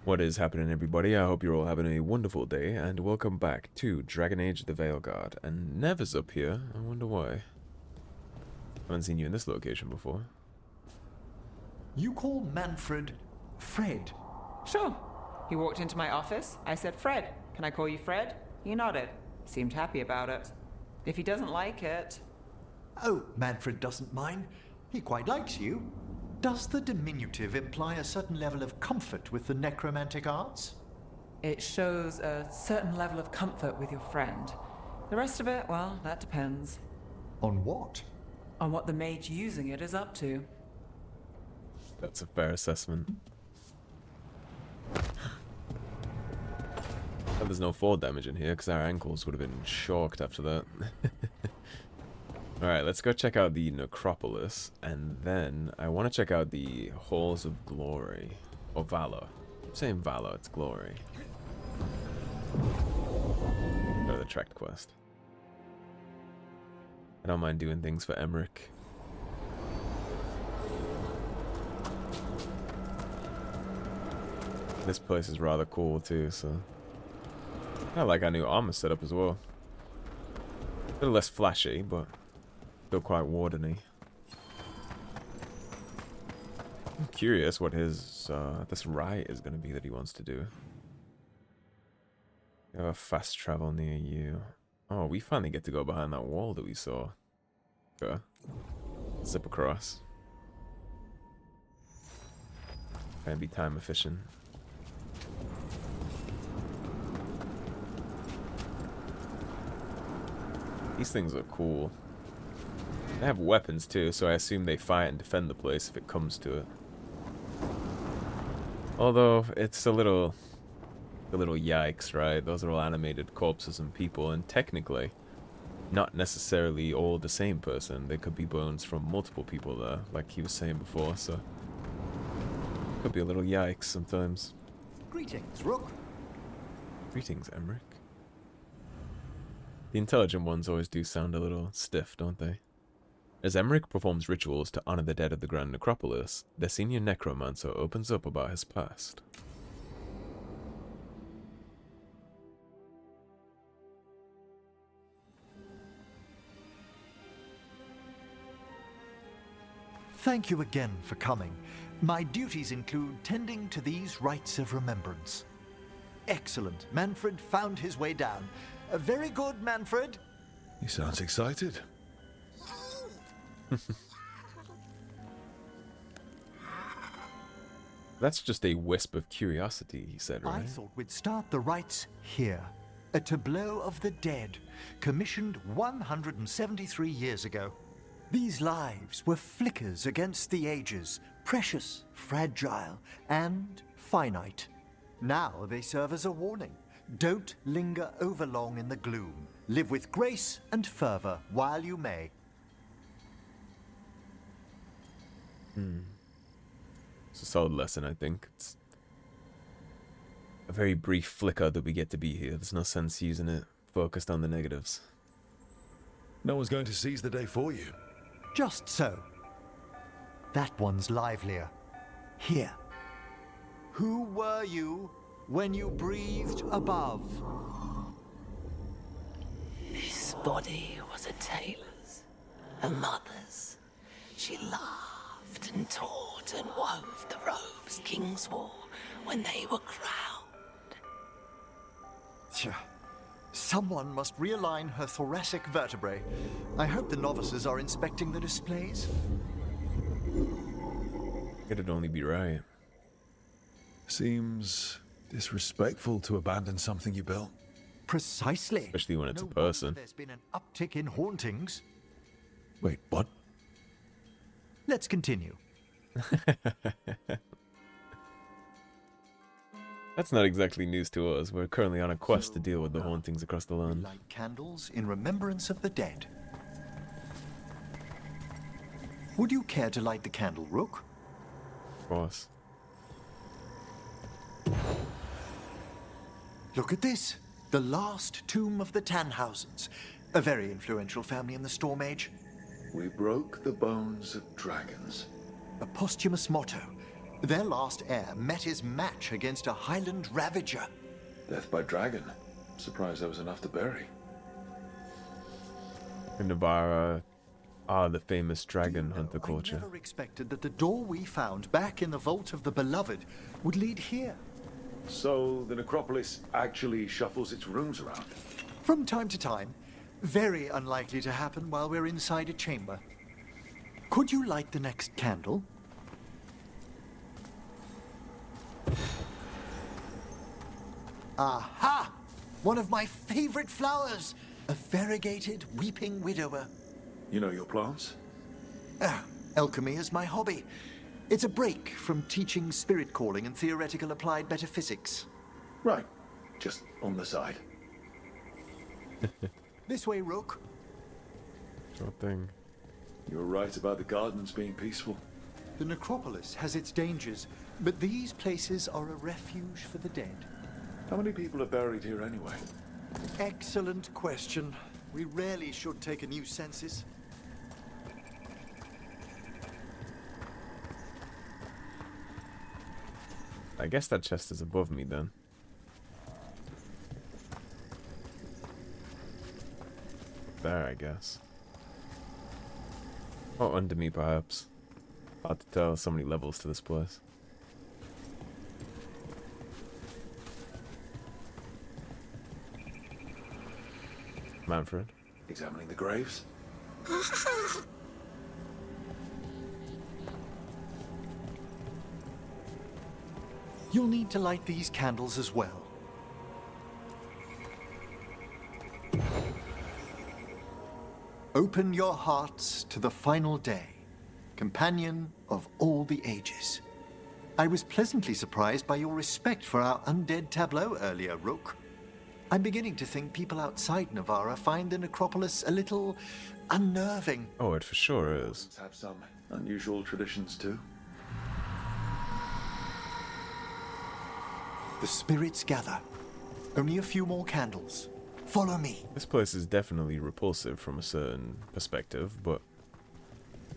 What is happening, everybody? I hope you're all having a wonderful day, and welcome back to Dragon Age the Veilguard. And Neva's up here. I wonder why. Haven't seen you in this location before. You call Manfred Fred? Sure. He walked into my office. I said, Fred, can I call you Fred? He nodded. Seemed happy about it. If he doesn't like it... Oh, Manfred doesn't mind. He quite likes you. Does the diminutive imply a certain level of comfort with the necromantic arts? It shows a certain level of comfort with your friend. The rest of it, well, that depends. On what? On what the mage using it is up to. That's a fair assessment. Oh, there's no fall damage in here, because our ankles would have been shocked after that. Alright, let's go check out the necropolis, and then I want to check out the Halls of Glory. Or Valor. I'm saying Valor, it's Glory. Or the Tract Quest. I don't mind doing things for Emmerich. This place is rather cool too, so... I like our new armor setup as well. A little less flashy, but... still quite wardeny. I'm curious what his this riot is going to be that he wants to do. You have a fast travel near you. Oh, we finally get to go behind that wall that we saw. Okay. Zip across. Try and be time efficient. These things are cool. They have weapons too, so I assume they fight and defend the place if it comes to it. Although, it's a little yikes, right? Those are all animated corpses and people, and technically, not necessarily all the same person. There could be bones from multiple people there, like he was saying before, so... could be a little yikes sometimes. Greetings, Rook. Greetings, Emmerich. The intelligent ones always do sound a little stiff, don't they? As Emmerich performs rituals to honor the dead of the Grand Necropolis, the senior necromancer opens up about his past. Thank you again for coming. My duties include tending to these rites of remembrance. Excellent. Manfred found his way down. Very good, Manfred. He sounds excited. That's just a wisp of curiosity, he said, right? I thought we'd start the rites here. A tableau of the dead, commissioned 173 years ago. These lives were flickers against the ages, precious, fragile, and finite. Now they serve as a warning. Don't linger overlong in the gloom. Live with grace and fervor while you may. It's a solid lesson, I think. It's a very brief flicker that we get to be here. There's no sense using it focused on the negatives. No one's going to seize the day for you. Just so. That one's livelier. Here. Who were you when you breathed above? This body was a tailor's, a mother's. She laughed and taught and wove the robes kings wore when they were crowned. Tja. Someone must realign her thoracic vertebrae. I hope the novices are inspecting the displays. It'd only be right. Seems disrespectful to abandon something you built. Precisely. Especially when it's No a person. wonder there's been an uptick in hauntings. Wait, what? Let's continue. That's not exactly news to us. We're currently on a quest to deal with the hauntings across the land. Light candles in remembrance of the dead. Would you care to light the candle, Rook? Of course. Look at this. The last tomb of the Tannhausens. A very influential family in the Storm Age. We broke the bones of dragons. A posthumous motto. Their last heir met his match against a Highland Ravager. Death by dragon. Surprised that was enough to bury. In Navarra are the famous dragon You know, hunter culture. I never expected that the door we found back in the Vault of the Beloved would lead here. So the necropolis actually shuffles its rooms around. From time to time. Very unlikely to happen while we're inside a chamber. Could you light the next candle? Aha! One of my favorite flowers! A variegated weeping widower. You know your plants? Alchemy is my hobby. It's a break from teaching spirit calling and theoretical applied metaphysics. Right. Just on the side. This way, Rook. Sure thing. You were right about the gardens being peaceful. The necropolis has its dangers, but these places are a refuge for the dead. How many people are buried here anyway? Excellent question. We rarely should take a new census. I guess that chest is above me then. There, I guess. Or under me, perhaps. Hard to tell, so many levels to this place. Manfred. Examining the graves? You'll need to light these candles as well. Open your hearts to the final day, companion of all the ages. I was pleasantly surprised by your respect for our undead tableau earlier, Rook. I'm beginning to think people outside Navarra find the necropolis a little unnerving. Oh, it for sure is. Have some unusual traditions too. The spirits gather. Only a few more candles. Follow me. This place is definitely repulsive from a certain perspective, but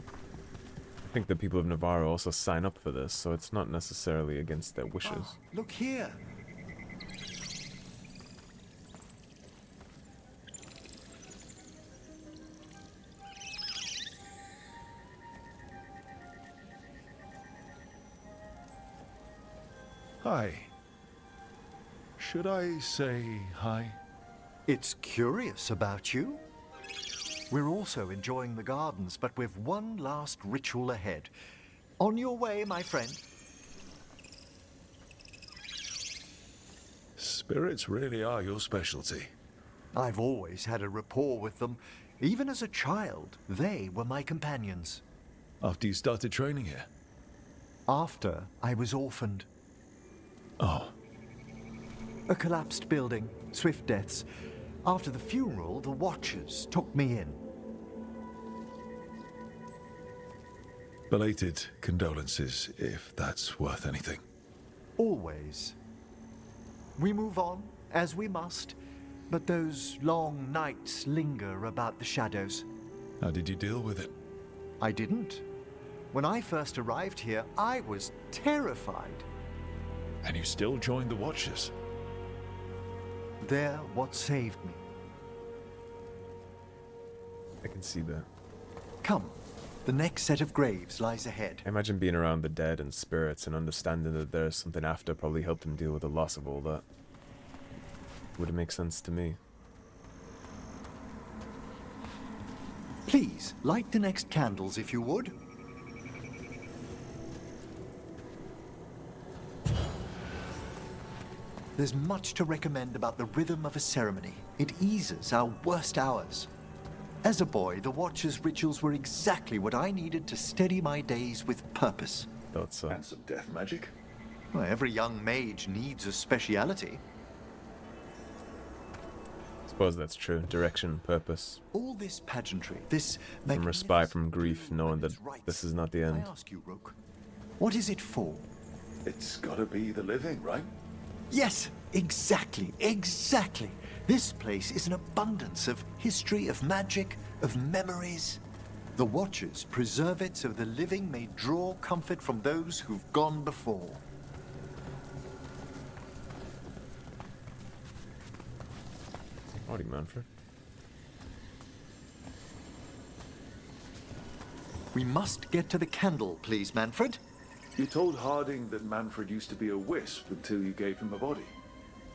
I think the people of Navarra also sign up for this, so it's not necessarily against their wishes. Ah, look here. Hi. Should I say hi? It's curious about you. We're also enjoying the gardens, but with one last ritual ahead. On your way, my friend. Spirits really are your specialty. I've always had a rapport with them. Even as a child, they were my companions. After you started training here? After I was orphaned. Oh, A collapsed building, swift deaths. After the funeral, the Watchers took me in. belated condolences, if that's worth anything. Always. We move on, as we must, but those long nights linger about the shadows. How did you deal with it? I didn't. When I first arrived here, I was terrified. And you still joined the Watchers? They're what saved me. I can see that. Come, the next set of graves lies ahead. I imagine being around the dead and spirits and understanding that there's something after probably helped him deal with the loss of all that. Would it make sense to me? Please, light the next candles if you would. There's much to recommend about the rhythm of a ceremony. It eases our worst hours. As a boy, the Watcher's rituals were exactly what I needed to steady my days with purpose. Thought so. And some death magic? Well, every young mage needs a speciality. Suppose that's true. Direction, purpose. All this pageantry, this From respite from grief, knowing that this is not the end. I ask you, Rook, what is it for? It's gotta be the living, right? Yes, exactly, exactly. This place is an abundance of history, of magic, of memories. The Watchers preserve it so the living may draw comfort from those who've gone before. Howdy, Manfred. We must get to the candle, please, Manfred. You told Harding that Manfred used to be a wisp until you gave him a body.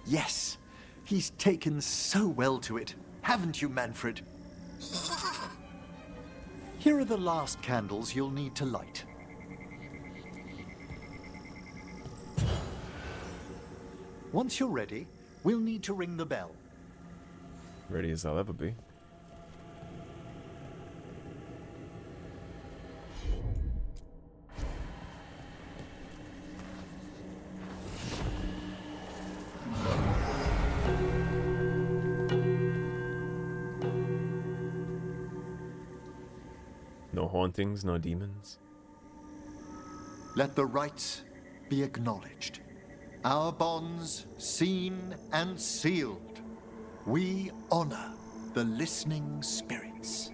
Yes, he's taken so well to it, haven't you, Manfred? Here are the last candles you'll need to light. Once you're ready, we'll need to ring the bell. Ready as I'll ever be. No hauntings, no demons. Let the rites be acknowledged. Our bonds seen and sealed. We honor the listening spirits.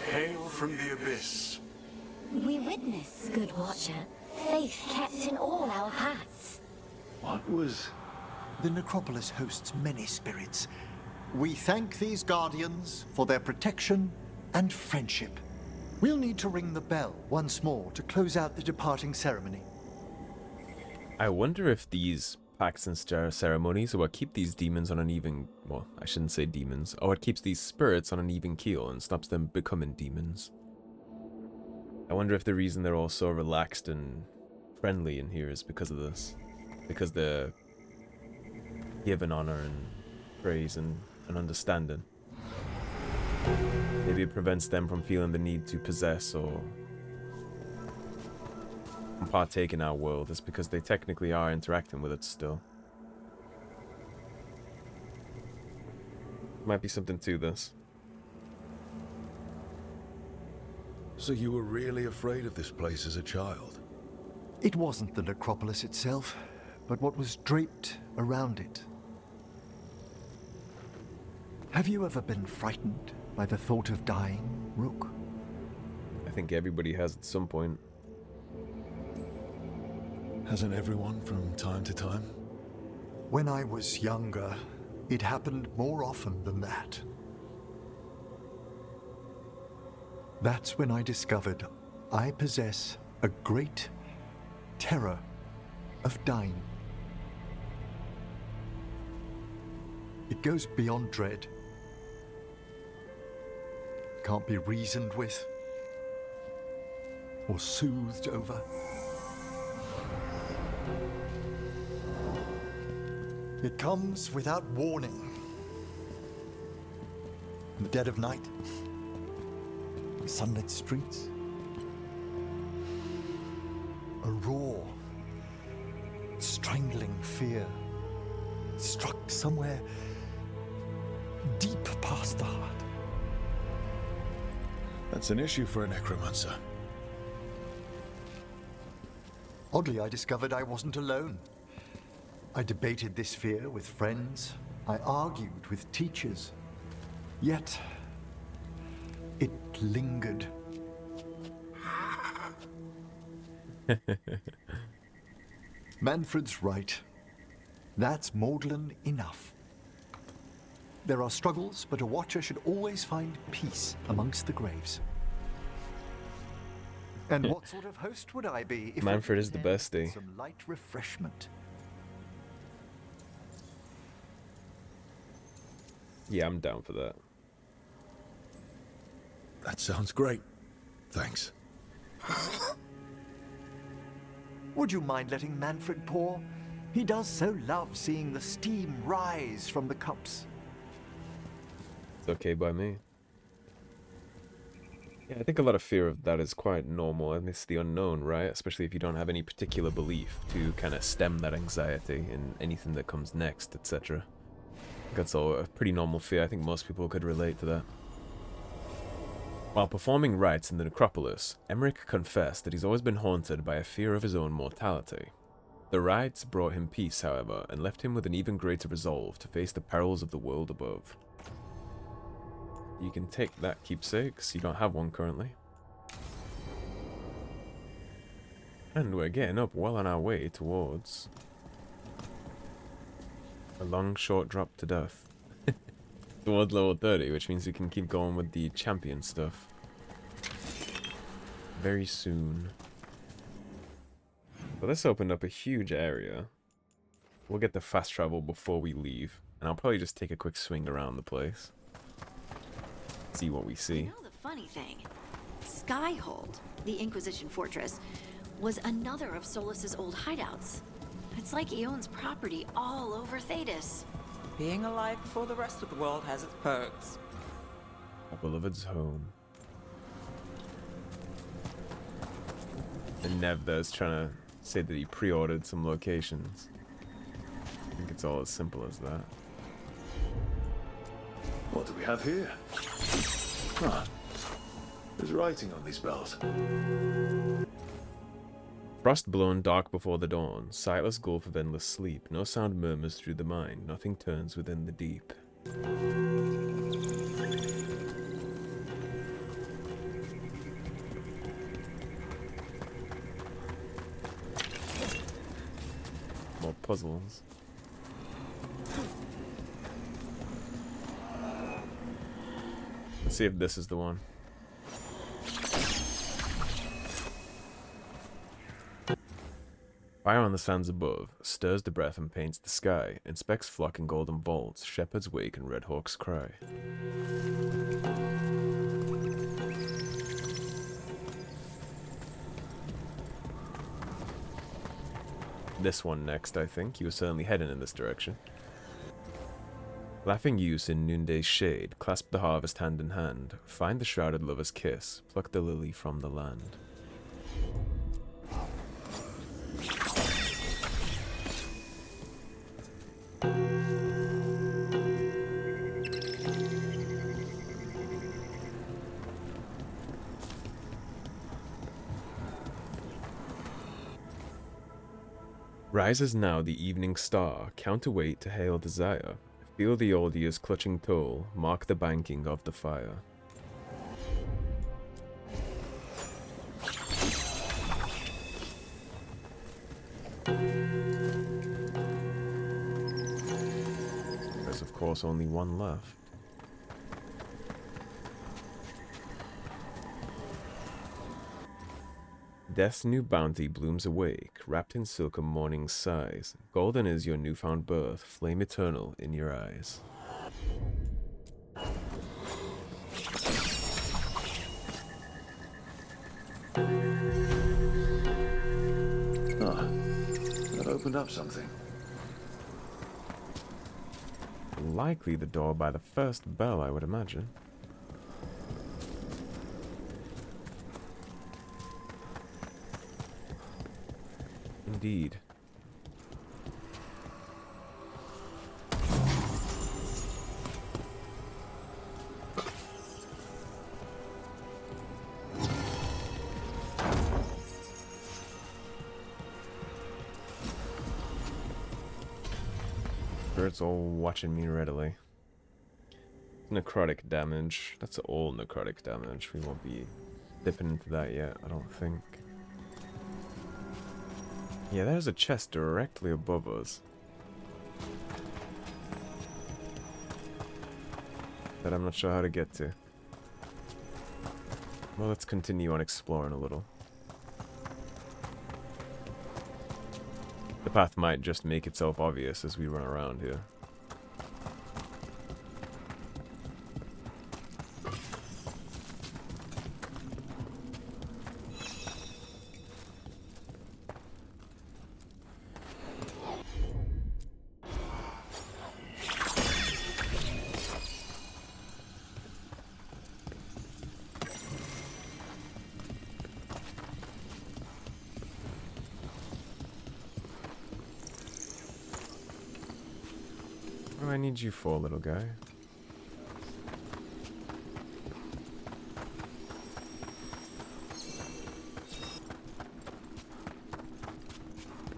Hail from the abyss. We witness, good watcher, faith kept in all our paths. What was... The necropolis hosts many spirits. We thank these guardians for their protection and friendship. We'll need to ring the bell once more to close out the departing ceremony. I wonder if these pacts and ceremonies are what keep these demons on an even... Well, I shouldn't say demons. Or what keeps these spirits on an even keel and stops them becoming demons. I wonder if the reason they're all so relaxed and friendly in here is because of this. Because they're given honor and praise and understanding. Maybe it prevents them from feeling the need to possess or partake in our world. It's because they technically are interacting with it still. Might be something to this. So you were really afraid of this place as a child? It wasn't the necropolis itself, but what was draped around it. Have you ever been frightened by the thought of dying, Rook? I think everybody has at some point. Hasn't everyone from time to time? When I was younger, it happened more often than that. That's when I discovered I possess a great terror of dying. It goes beyond dread. Can't be reasoned with or soothed over. It comes without warning. In the dead of night, sunlit streets, a raw, strangling fear struck somewhere deep past the heart. That's an issue for a necromancer. Oddly, I discovered I wasn't alone. I debated this fear with friends. I argued with teachers. Yet, it lingered. Manfred's right. That's maudlin enough. There are struggles, but a watcher should always find peace amongst the graves. And what sort of host would I be if Manfred is the bestie. some light refreshment? Yeah, I'm down for that. That sounds great. Thanks. Would you mind letting Manfred pour? He does so love seeing the steam rise from the cups. It's okay by me. Yeah, I think a lot of fear of that is quite normal, and it's the unknown, right? Especially if you don't have any particular belief to kind of stem that anxiety in anything that comes next, etc. That's all a pretty normal fear. I think most people could relate to that. While performing rites in the necropolis, Emmerich confessed that he's always been haunted by a fear of his own mortality. The rides brought him peace, however, and left him with an even greater resolve to face the perils of the world above. You can take that keepsake, so you don't have one currently. And we're getting up well on our way towards a long, short drop to death. Towards level 30, which means we can keep going with the champion stuff very soon. But this opened up a huge area. We'll get the fast travel before we leave, and I'll probably just take a quick swing around the place. See what we see. You know the funny thing? Skyhold, the Inquisition fortress, was another of Solus's old hideouts. It's like he owns property all over Thedas. Being alive before the rest of the world has its perks. Our beloved's home. And Nev there's trying to say that he pre-ordered some locations. I think it's all as simple as that. What do we have here? Ah, there's writing on these bells. Frost blown dark before the dawn, sightless gulf of endless sleep, no sound murmurs through the mind, nothing turns within the deep. More puzzles. Let's see if this is the one. Fire on the sands above, stirs the breath and paints the sky, inspects flock in golden vaults, shepherds wake and red hawks cry. This one next, I think. You were certainly heading in this direction. Laughing youths in noonday's shade, clasp the harvest hand in hand, find the shrouded lover's kiss, pluck the lily from the land. Rises now the evening star, counterweight to hail desire. Feel the old year's clutching toll, mark the banking of the fire. There's of course only one left. Death's new bounty blooms awake, wrapped in silken morning sighs. Golden is your newfound birth, flame eternal in your eyes. Ah, that opened up something. Likely the door by the first bell, I would imagine. Indeed. Spirits all watching me readily. Necrotic damage. That's all necrotic damage. We won't be dipping into that yet, I don't think. Yeah, there's a chest directly above us. That I'm not sure how to get to. Well, let's continue on exploring a little. The path might just make itself obvious as we run around here. What do I need you for, little guy?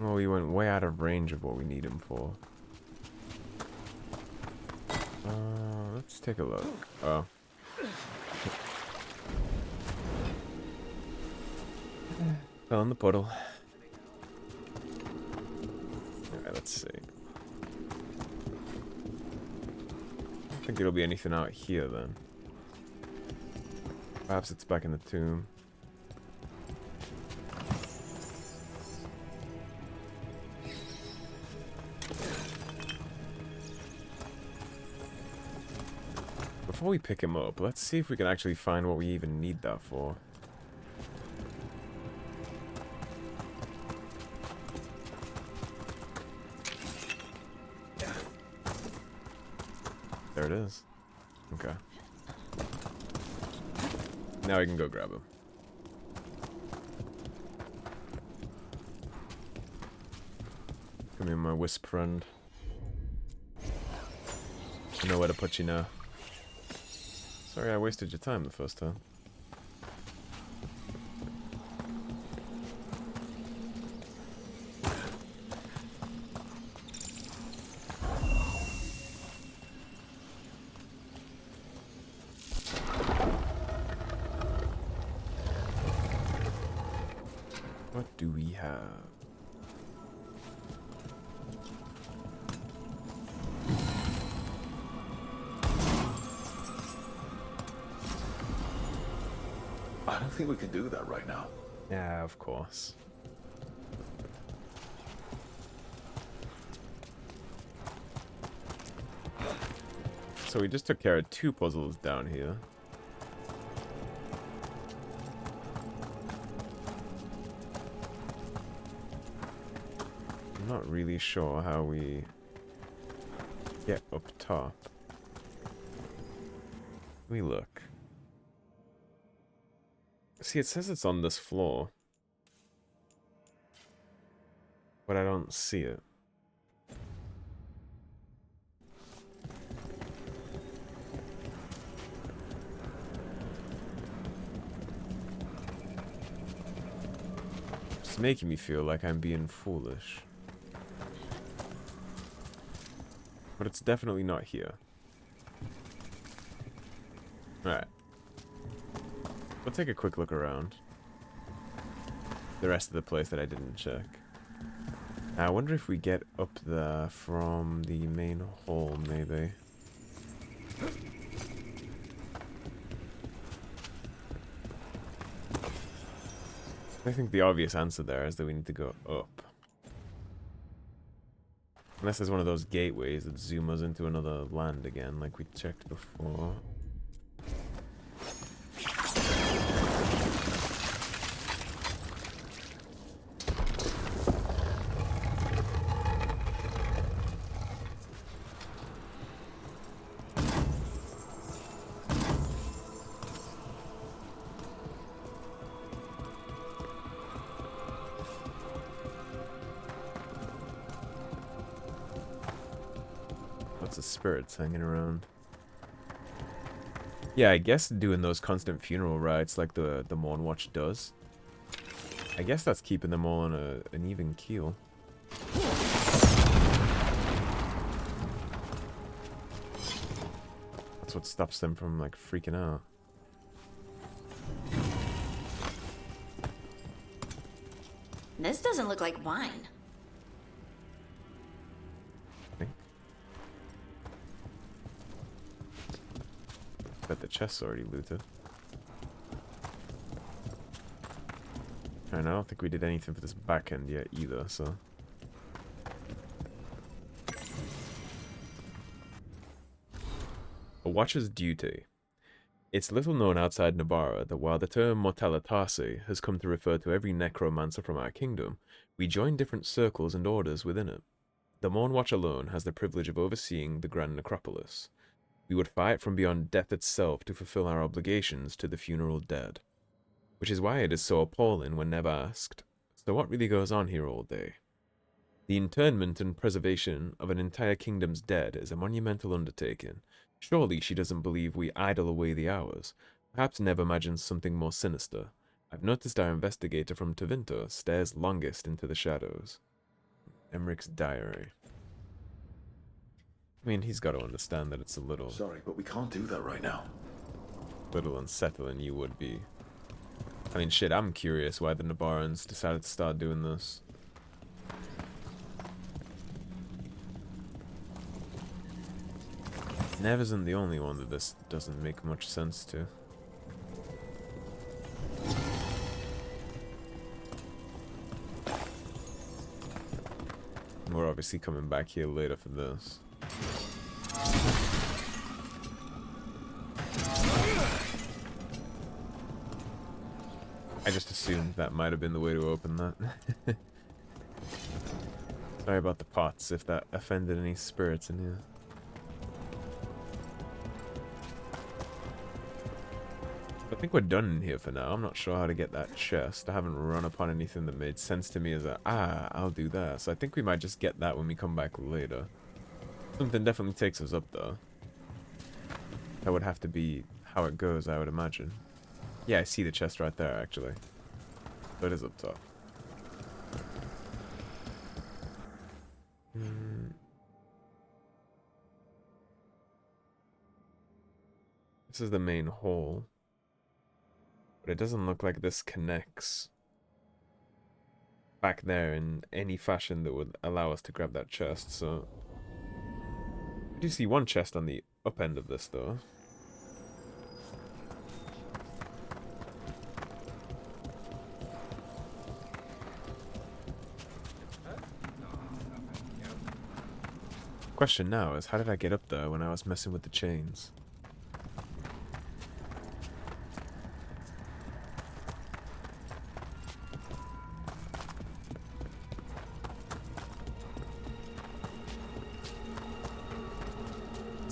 Oh, he went way out of range of what we need him for. Let's take a look. Oh. Fell in the puddle. Alright, let's see. I don't think it'll be anything out here then. Perhaps it's back in the tomb. Before we pick him up, let's see if we can actually find what we even need that for. There it is. Okay. Now we can go grab him. Come here, my wisp friend. I know where to put you now. Sorry I wasted your time the first time. What do we have? I don't think we can do that right now. Yeah, of course. So we just took care of 2 puzzles down here. I'm not really sure how we get up top. Let me look. See, it says it's on this floor, but I don't see it. It's making me feel like I'm being foolish. But it's definitely not here. Alright. We'll take a quick look around. The rest of the place that I didn't check. I wonder if we get up there from the main hall, maybe. I think the obvious answer there is that we need to go up. Unless there's one of those gateways that zoom us into another land again, like we checked before. Lots of spirits hanging around. Yeah, I guess doing those constant funeral rites like the Morn Watch does. I guess that's keeping them all on an even keel. That's what stops them from like freaking out. This doesn't look like wine. Bet the chest's already looted. And I don't think we did anything for this back end yet either, so. A Watcher's Duty. It's little known outside Nabara that while the term Mortalitase has come to refer to every necromancer from our kingdom, we join different circles and orders within it. The Morn Watch alone has the privilege of overseeing the Grand Necropolis. We would fight from beyond death itself to fulfill our obligations to the funeral dead. Which is why it is so appalling when never asked, so what really goes on here all day? The internment and preservation of an entire kingdom's dead is a monumental undertaking. Surely she doesn't believe we idle away the hours. Perhaps Nev imagines something more sinister. I've noticed our investigator from Tevinter stares longest into the shadows. Emmerich's diary. I mean, he's got to understand that it's a little Sorry, but we can't do that right now. unsettling. You would be. I mean, shit, I'm curious why the Nabarans decided to start doing this. Nev isn't the only one that this doesn't make much sense to. We're obviously coming back here later for this. I just assumed that might have been the way to open that. Sorry about the pots if that offended any spirits in here. I think we're done in here for now. I'm not sure how to get that chest. I haven't run upon anything that made sense to me as a, I'll do that. So I think we might just get that when we come back later. Something definitely takes us up though. That would have to be how it goes, I would imagine. Yeah, I see the chest right there actually. So it is up top. This is the main hall. But it doesn't look like this connects back there in any fashion that would allow us to grab that chest, so... I do see one chest on the up end of this, though. Question now is, how did I get up there when I was messing with the chains?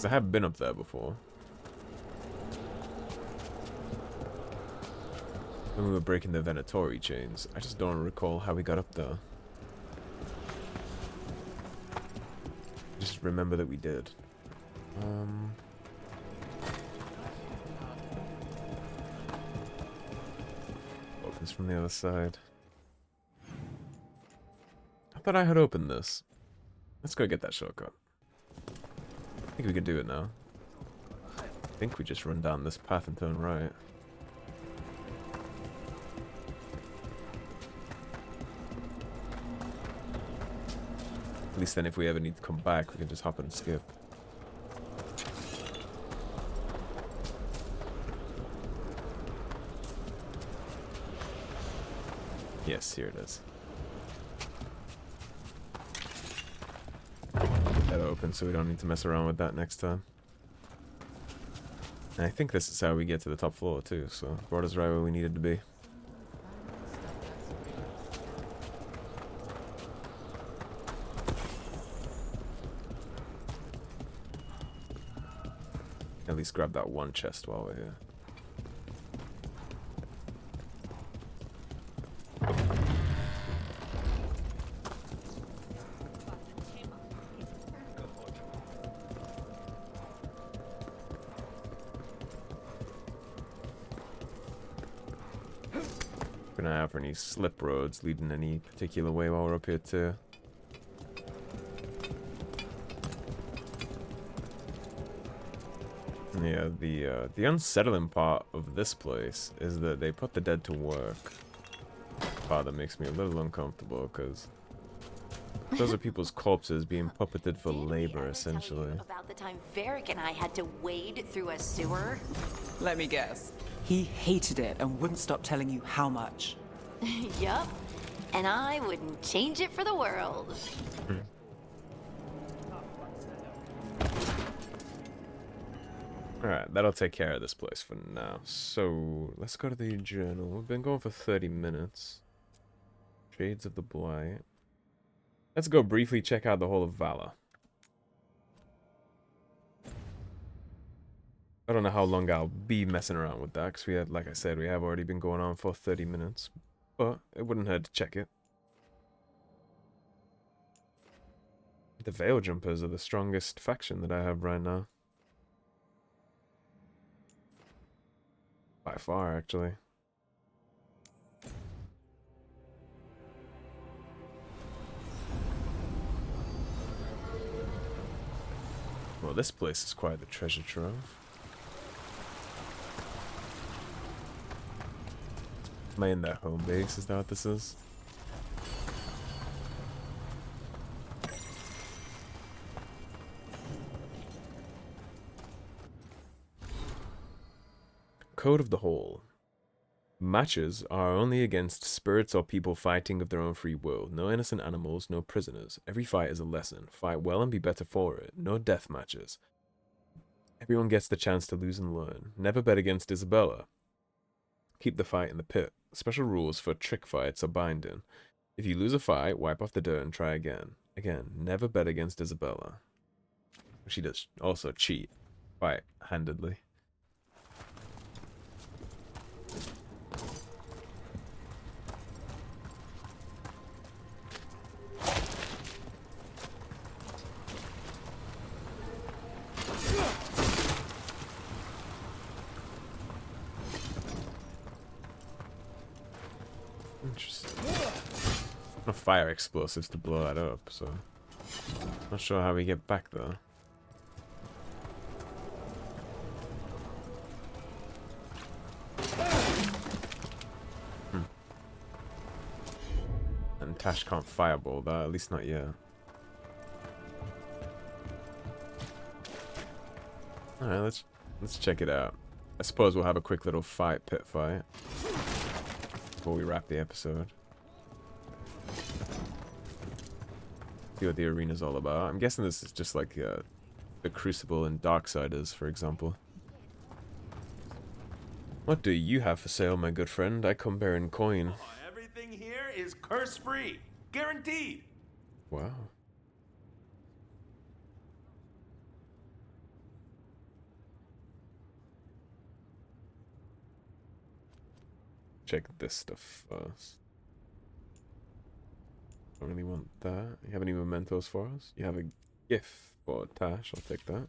I have been up there before. When we were breaking the Venatori chains. I just don't recall how we got up there. Just remember that we did. Opens from the other side. I thought I had opened this. Let's go get that shortcut. I think we can do it now. I think we just run down this path and turn right. At least then if we ever need to come back, we can just hop and skip. Yes, here it is. That open so we don't need to mess around with that next time. And I think this is how we get to the top floor too, so brought us right where we needed to be. At least grab that one chest while we're here. Keep an eye out for any slip roads leading any particular way while we're up here too. Yeah, the unsettling part of this place is that they put the dead to work. Part that makes me a little uncomfortable, because those are people's corpses being puppeted for labor, essentially. About the time Varric and I had to wade through a sewer. Let me guess. He hated it and wouldn't stop telling you how much. Yup. And I wouldn't change it for the world. Alright, that'll take care of this place for now. So, let's go to the journal. We've been going for 30 minutes. Shades of the Blight. Let's go briefly check out the Hall of Valor. I don't know how long I'll be messing around with that, because we have, like I said, we have already been going on for 30 minutes. But it wouldn't hurt to check it. The Veil Jumpers are the strongest faction that I have right now. By far, actually. this place is quite the treasure trove. Am I in their home base? Is that what this is? Code of the Hall. Matches are only against spirits or people fighting of their own free will. No innocent animals, no prisoners. Every fight is a lesson. Fight well and be better for it. No death matches. Everyone gets the chance to lose and learn. Never bet against Isabella. Keep the fight in the pit. Special rules for trick fights are binding. If you lose a fight, wipe off the dirt and try again. Again, never bet against Isabella. She does also cheat quite handedly. Interesting. No fire explosives to blow that up, so not sure how we get back though. And Tash can't fireball that, at least not yet. Alright, let's check it out. I suppose we'll have a quick little pit fight before we wrap the episode. See what the arena's all about. I'm guessing this is just like the Crucible and Darksiders, for example. What do you have for sale, my good friend? I come bearing coin. Everything here is curse-free. Guaranteed. Wow. Check this stuff first. Don't really want that. You have any mementos for us? You have a gift for Tash. I'll take that.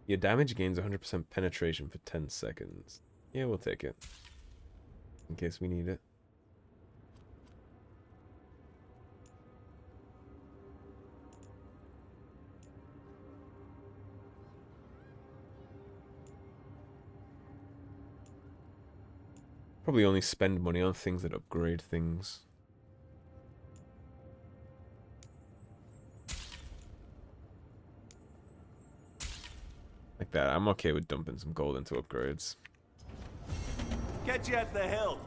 Your damage gains 100% penetration for 10 seconds. Yeah, we'll take it. In case we need it. Probably only spend money on things that upgrade things. Like that. I'm okay with dumping some gold into upgrades. Catch you at the hill.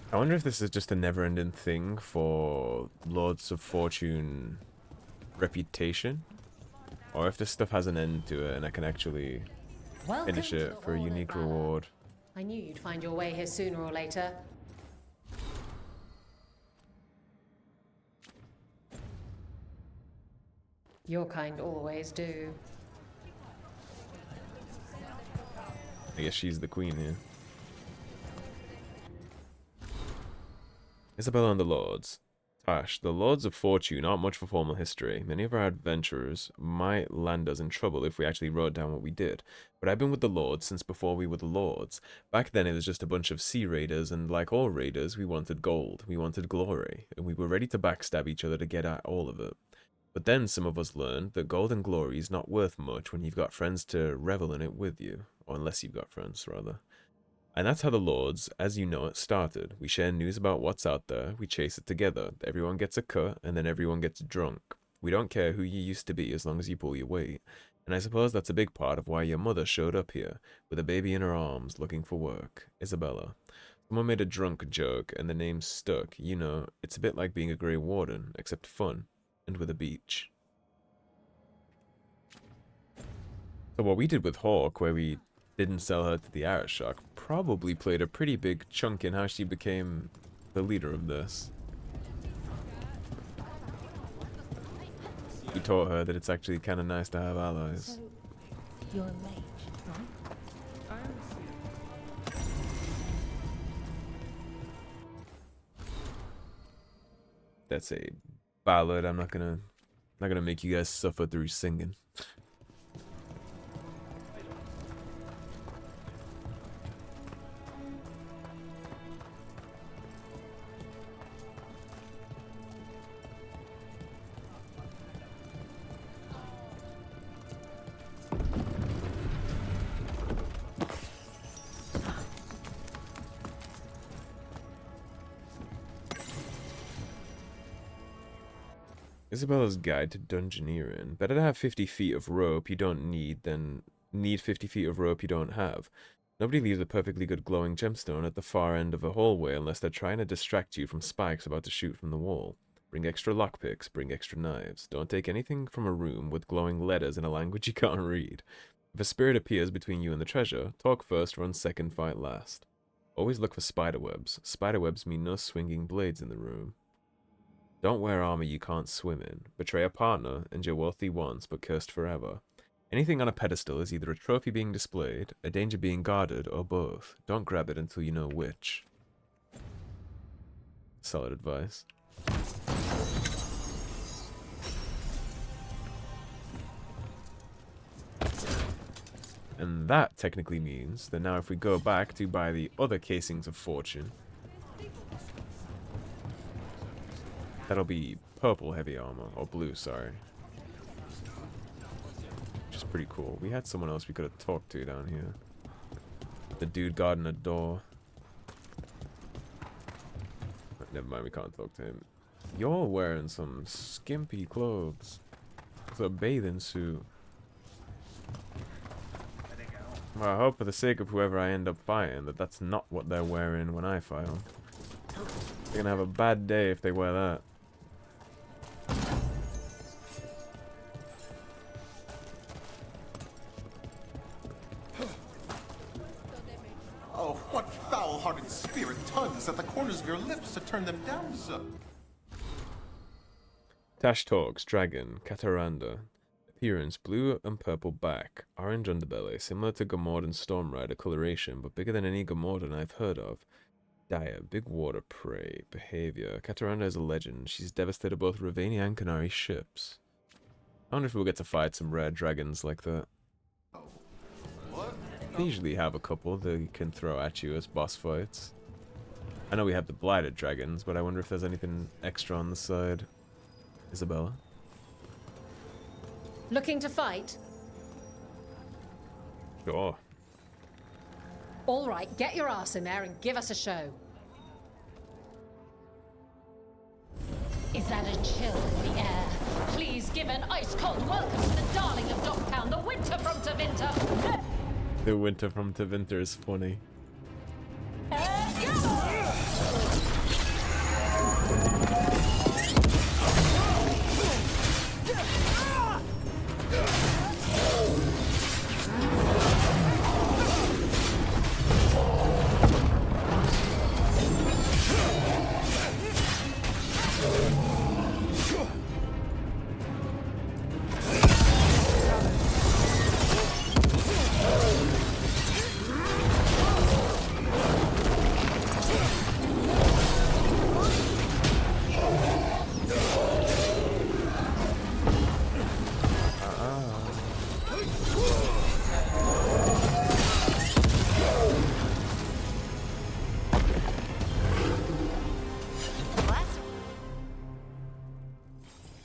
I wonder if this is just a never-ending thing for Lords of Fortune reputation, or if this stuff has an end to it and I can actually finish it for a unique reward. I knew you'd find your way here sooner or later. Your kind always do. I guess she's the queen here. Isabella and the Lords. Tash, the Lords of Fortune aren't much for formal history. Many of our adventurers might land us in trouble if we actually wrote down what we did. But I've been with the Lords since before we were the Lords. Back then it was just a bunch of sea raiders, and like all raiders, we wanted gold. We wanted glory. And we were ready to backstab each other to get at all of it. But then some of us learned that gold and glory is not worth much when you've got friends to revel in it with you. Or unless you've got friends, rather. And that's how the Lords, as you know it, started. We share news about what's out there, we chase it together, everyone gets a cut, and then everyone gets drunk. We don't care who you used to be as long as you pull your weight. And I suppose that's a big part of why your mother showed up here, with a baby in her arms, looking for work. Isabella. Someone made a drunk joke, and the name stuck. You know, it's a bit like being a Grey Warden, except fun, and with a beach. So what we did with Hawk, where we didn't sell her to the Arishok, probably played a pretty big chunk in how she became the leader of this. We taught her that it's actually kind of nice to have allies. So, you're a mage, right? That's a ballad. I'm not gonna make you guys suffer through singing. Isabella's Guide to Dungeoneering. Better to have 50 feet of rope you don't need than need 50 feet of rope you don't have. Nobody leaves a perfectly good glowing gemstone at the far end of a hallway unless they're trying to distract you from spikes about to shoot from the wall. Bring extra lockpicks, bring extra knives. Don't take anything from a room with glowing letters in a language you can't read. If a spirit appears between you and the treasure, talk first, run second, fight last. Always look for spiderwebs. Spiderwebs mean no swinging blades in the room. Don't wear armor you can't swim in. Betray a partner, and you're wealthy once, but cursed forever. Anything on a pedestal is either a trophy being displayed, a danger being guarded, or both. Don't grab it until you know which. Solid advice. And that technically means that now if we go back to buy the other casings of fortune, that'll be purple heavy armor, or blue, sorry. Which is pretty cool. We had someone else we could have talked to down here. The dude guarding a door. Never mind, we can't talk to him. You're wearing some skimpy clothes. It's a bathing suit. Well, I hope for the sake of whoever I end up fighting that that's not what they're wearing when I fight them. They're gonna have a bad day if they wear that. Oh, what foul-hearted spirit tugs at the corners of your lips to turn them down so? Tash Talks, Dragon, Cataranda. Appearance, blue and purple back, orange underbelly, similar to Gamordan Stormrider coloration, but bigger than any Gamordan I've heard of. Dire, big water prey, behavior. Cataranda is a legend. She's devastated both Ravania and Canary ships. I wonder if we'll get to fight some rare dragons like that. They usually have a couple that you can throw at you as boss fights. I know we have the blighted dragons, but I wonder if there's anything extra on the side. Isabella? Looking to fight? Sure. All right, get your ass in there and give us a show. Is that a chill in the air? Please give an ice-cold welcome to the darling of Dogtown, the winter from Tevinter. The winter from Tevinter is funny.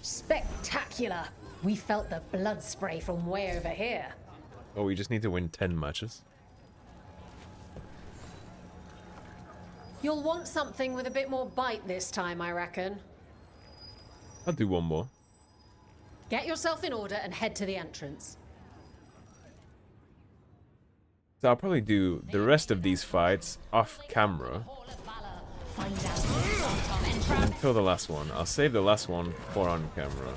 Spectacular! We felt the blood spray from way over here. Oh, we just need to win 10 matches. You'll want something with a bit more bite this time, I reckon. I'll do one more. Get yourself in order and head to the entrance. So I'll probably do the rest of these fights off camera. Until the last one. I'll save the last one for on camera.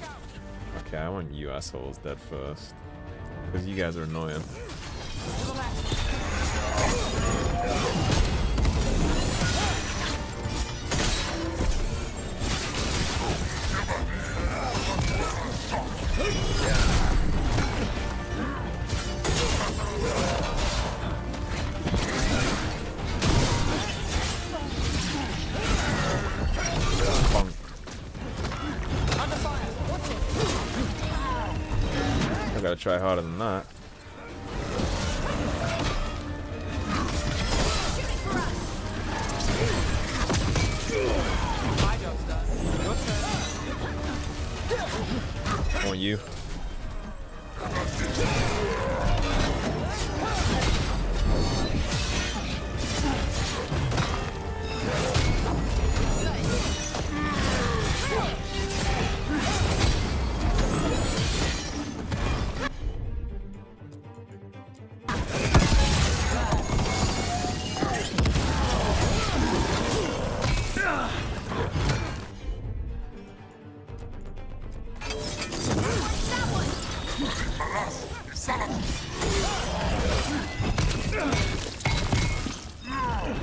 Okay, I want you assholes dead first. Because you guys are annoying. gotta try harder than that. My job's done. Your turn. On you.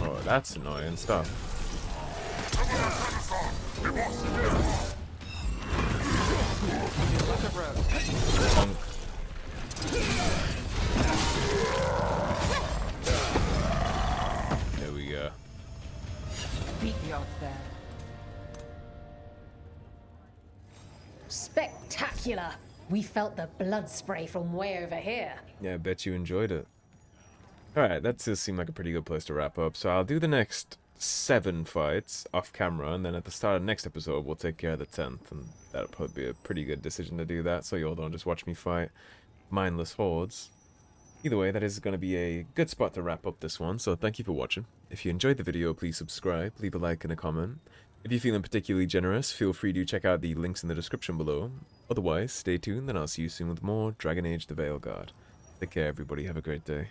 Oh, that's annoying stuff. Punk. There we go. Beat the odds there. Spectacular! We felt the blood spray from way over here. Yeah, I bet you enjoyed it. Alright, that does seem like a pretty good place to wrap up. So I'll do the next 7 fights off camera, and then at the start of the next episode, we'll take care of the 10th. And that'll probably be a pretty good decision to do that, so you all don't just watch me fight mindless hordes. Either way, that is going to be a good spot to wrap up this one, so thank you for watching. If you enjoyed the video, please subscribe, leave a like and a comment. If you're feeling particularly generous, feel free to check out the links in the description below. Otherwise, stay tuned, and I'll see you soon with more Dragon Age the Veilguard. Take care, everybody. Have a great day.